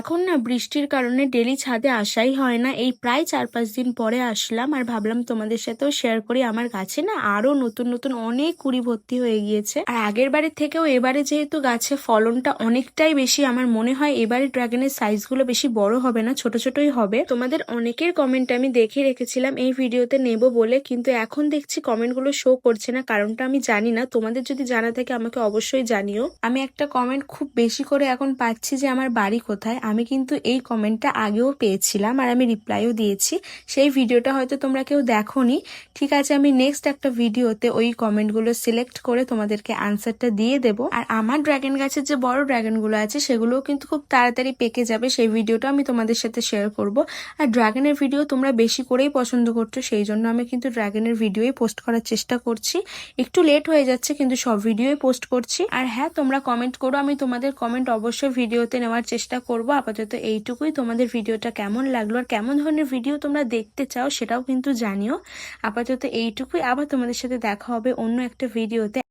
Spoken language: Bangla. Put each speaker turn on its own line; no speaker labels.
এখন না বৃষ্টির কারণে ডেলি ছাদে আসাই হয় না। এই প্রায় 4-5 দিন পরে আসলাম আর ভাবলাম তোমাদের সাথেও শেয়ার করি। আমার গাছে না আরো নতুন নতুন অনেক কুড়ি ভর্তি হয়ে গিয়েছে। আর আগের বারের থেকেও এবারে যেহেতু গাছে ফলনটা অনেকটাই বেশি, আমার মনে হয় এবারে ড্রাগনের সাইজগুলো বেশি বড় হবে না, ছোট ছোটই হবে। তোমাদের অনেকের কমেন্ট আমি দেখে রেখেছিলাম এই ভিডিওতে নেব বলে, কিন্তু এখন দেখছি কমেন্টগুলো শো করছে না। কারণটা আমি জানি না, তোমাদের যদি জানা থাকে আমাকে অবশ্যই জানিও। আমি একটা কমেন্ট খুব বেশি করে এখন পাচ্ছি যে আমার বাড়ি কোথায়। আমি কিন্তু এই কমেন্টটা আগেও পেয়েছিলাম আর আমি রিপ্লাইও দিয়েছি। সেই ভিডিওটা হয়তো তোমরা কেউ দেখোনি। ঠিক আছে, আমি নেক্সট একটা ভিডিওতে ওই কমেন্টগুলো সিলেক্ট করে তোমাদেরকে আনসারটা দিয়ে দেব। আর আমার ড্রাগন গাছের যে বড় ড্রাগনগুলো আছে সেগুলোও কিন্তু খুব তাড়াতাড়ি পেকে যাবে, সেই ভিডিওটা আমি তোমাদের সাথে শেয়ার করব। আর ড্রাগনের ভিডিও তোমরা বেশি করেই পছন্দ করছো, সেই জন্য আমি কিন্তু ড্রাগনের ভিডিওই পোস্ট করার চেষ্টা করছি। একটু লেট হয়ে যাচ্ছে কিন্তু সব ভিডিওই পোস্ট করছি। আর হ্যাঁ, তোমরা কমেন্ট করো, আমি তোমাদের কমেন্ট অবশ্যই ভিডিওতে নেওয়ার চেষ্টা করব। আপাতত এইটুকুই। তোমাদের ভিডিওটা কেমন লাগলো আর কেমন ধরনের ভিডিও তোমরা দেখতে চাও সেটাও কিন্তু জানিও। আপাতত এইটুকুই। আবার তোমাদের সাথে দেখা হবে অন্য একটা ভিডিওতে।